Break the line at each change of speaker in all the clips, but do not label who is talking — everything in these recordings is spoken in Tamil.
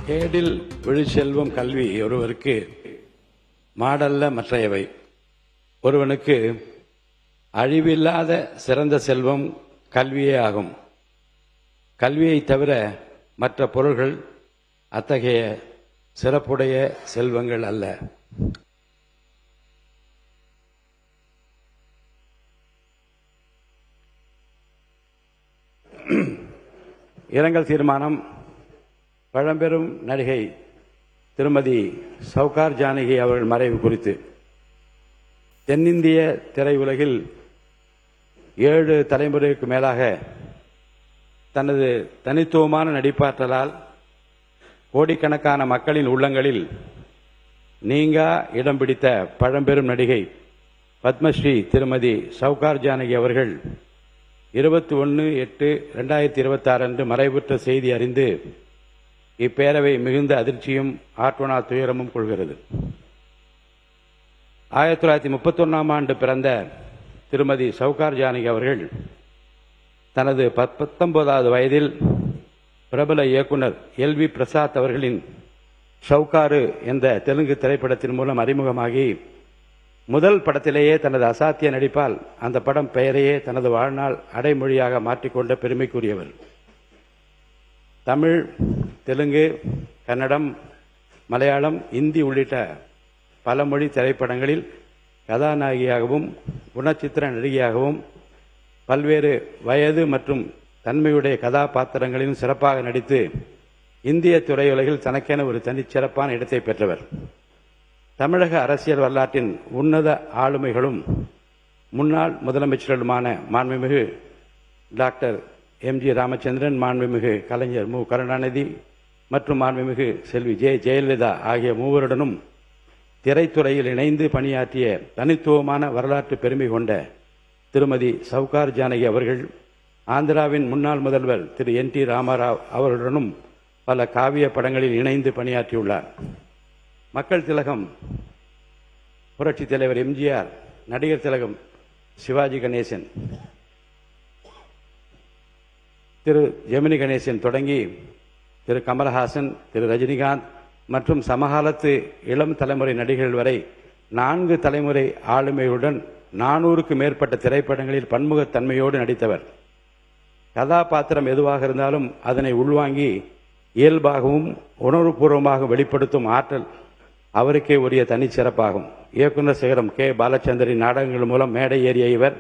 கேடில் விழுச்செல்வம் கல்வி ஒருவருக்கு மாடல்ல மற்றையவை. ஒருவனுக்கு அழிவில்லாத சிறந்த செல்வம் கல்வியே ஆகும். கல்வியை தவிர மற்ற பொருள்கள் அத்தகைய சிறப்புடைய செல்வங்கள் அல்ல. இரங்கல் தீர்மானம். பழம்பெரும் நடிகை திருமதி சவுகார் ஜானகி அவர்கள் மறைவு குறித்து தென்னிந்திய திரையுலகில் 7 தலைமுறைக்கு மேலாக தனது தனித்துவமான நடிப்பாற்றலால் கோடிக்கணக்கான மக்களின் உள்ளங்களில் நீங்கா இடம் பிடித்த பழம்பெரும் நடிகை பத்மஸ்ரீ திருமதி சவுகார் ஜானகி அவர்கள் 21/8/2026 அன்று மறைவுற்ற செய்தி அறிந்து இப்பேரவை மிகுந்த அதிர்ச்சியும் ஆற்றுணா துயரமும் கொள்கிறது. 1931 ஆண்டு பிறந்த திருமதி சவுகார் ஜானகி அவர்கள் தனது 19வது வயதில் பிரபல இயக்குனர் LV பிரசாத் அவர்களின் ஷவுகாரு என்ற தெலுங்கு திரைப்படத்தின் மூலம் அறிமுகமாகி முதல் படத்திலேயே தனது அசாத்திய நடிப்பால் அந்த படம் பெயரையே தனது வாழ்நாள் அடைமொழியாக மாற்றிக்கொண்ட பெருமைக்குரியவர். தமிழ், தெலுங்கு, கன்னடம், மலையாளம், இந்தி உள்ளிட்ட பல மொழி திரைப்படங்களில் கதாநாயகியாகவும் குணச்சித்திர நடிகையாகவும் பல்வேறு வயது மற்றும் தன்மையுடைய கதாபாத்திரங்களிலும் சிறப்பாக நடித்து இந்திய திரையுலகில் தனக்கென ஒரு தனிச்சிறப்பான இடத்தை பெற்றவர். தமிழக அரசியல் வரலாற்றின் உன்னத ஆளுமைகளும் முன்னாள் முதலமைச்சர்களுமான மாண்புமிகு டாக்டர் MG ராமச்சந்திரன், மாண்புமிகு கலைஞர் மு கருணாநிதி மற்றும் மாண்புமிகு செல்வி ஜெயலலிதா ஆகிய மூவருடனும் திரைத்துறையில் இணைந்து பணியாற்றிய தனித்துவமான வரலாற்று பெருமை கொண்ட திருமதி சவுகார் ஜானகி அவர்கள் ஆந்திராவின் முன்னாள் முதல்வர் திரு NT ராமாராவ் அவர்களுடனும் பல காவிய படங்களில் இணைந்து பணியாற்றியுள்ளார். மக்கள் திலகம் புரட்சி தலைவர் MGR, நடிகர் திலகம் சிவாஜி கணேசன், திரு ஜெமினி கணேசன் தொடங்கி திரு கமலஹாசன், திரு ரஜினிகாந்த் மற்றும் சமகாலத்து இளம் தலைமுறை நடிகர்கள் வரை 4 தலைமுறை ஆளுமையுடன் 400க்கு மேற்பட்ட திரைப்படங்களில் பன்முகத்தன்மையோடு நடித்தவர். கதாபாத்திரம் எதுவாக இருந்தாலும் அதனை உள்வாங்கி இயல்பாகவும் உணர்வுபூர்வமாக வெளிப்படுத்தும் ஆற்றல் அவருக்கே உரிய தனிச்சிறப்பாகும். இயக்குநர் சிகரம் K. பாலச்சந்தரின் நாடகங்கள் மூலம் மேடை ஏறிய இவர்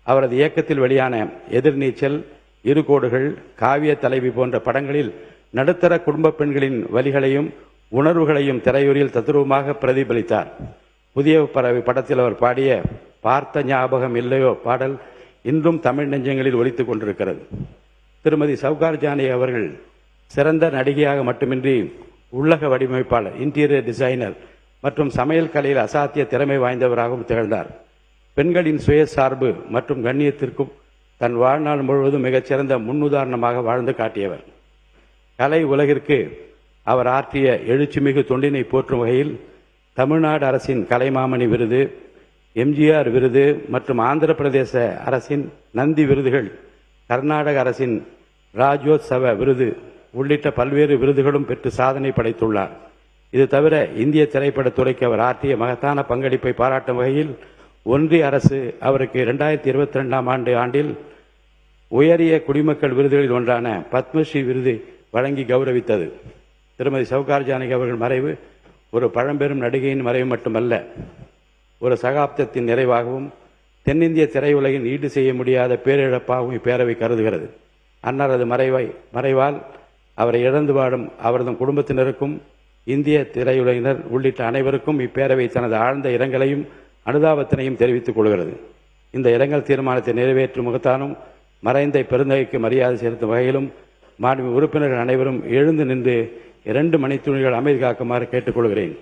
அவரது இயக்கத்தில் வெளியான எதிர்நீச்சல், இருகோடுகள், காவிய தலைவி போன்ற படங்களில் நடுத்தர குடும்ப பெண்களின் வலிகளையும் உணர்வுகளையும் திரையுறையில் தத்ரூபமாக பிரதிபலித்தார். புதிய பறவை படத்தில் அவர் பாடிய பார்த்த ஞாபகம் இல்லையோ பாடல் இன்றும் தமிழ் நெஞ்சங்களில் ஒலித்துக் கொண்டிருக்கிறது. திருமதி சவுகார் ஜானகி அவர்கள் சிறந்த நடிகையாக மட்டுமின்றி உள்ளக வடிவமைப்பாளர், இன்டீரியர் டிசைனர் மற்றும் சமையல் கலையில் அசாத்திய திறமை வாய்ந்தவராகவும் திகழ்ந்தார். பெண்களின் சுயசார்பு மற்றும் கண்ணியத்திற்கும் தன் வாழ்நாள் முழுவதும் மிகச்சிறந்த முன்னுதாரணமாக வாழ்ந்து காட்டியவர். கலை உலகிற்கு அவர் ஆற்றிய எழுச்சிமிகு தொண்டினை போற்றும் வகையில் தமிழ்நாடு அரசின் கலைமாமணி விருது, MGR விருது மற்றும் ஆந்திர பிரதேச அரசின் நந்தி விருதுகள், கர்நாடக அரசின் ராஜ்யோத்சவ விருது உள்ளிட்ட பல்வேறு விருதுகளும் பெற்று சாதனை படைத்துள்ளார். இது தவிர இந்திய திரைப்படத்துறைக்கு அவர் ஆற்றிய மகத்தான பங்களிப்பை பாராட்டும் வகையில் ஒன்றிய அரசு அவருக்கு 2022 ஆண்டில் உயரிய குடிமக்கள் விருதுகளில் ஒன்றான பத்மஸ்ரீ விருது வழங்கி கௌரவித்தது. திருமதி சவுகார் ஜானகி அவர்கள் மறைவு ஒரு பழம்பெரும் நடிகையின் மறைவு மட்டுமல்ல, ஒரு சகாப்தத்தின் நிறைவாகவும் தென்னிந்திய திரையுலகின் ஈடு செய்ய முடியாத பேரிழப்பாகவும் இப்பேரவை கருதுகிறது. அன்னாரது மறைவால் அவரை இழந்து வாழும் அவரது குடும்பத்தினருக்கும் இந்திய திரையுலகினர் உள்ளிட்ட அனைவருக்கும் இப்பேரவை தனது ஆழ்ந்த இரங்கலையும் அனுதாபத்தினையும் தெரிவித்துக் கொள்கிறது. இந்த இரங்கல் தீர்மானத்தை நிறைவேற்றும் முகத்தானும் மறைந்த பெருந்தகைக்கு மரியாதை செலுத்தும் வகையிலும் மாண்புமிகு உறுப்பினர்கள் அனைவரும் எழுந்து நின்று 2 மணித்துளிகள் அமைதி காக்குமாறு கேட்டுக்கொள்கிறேன்.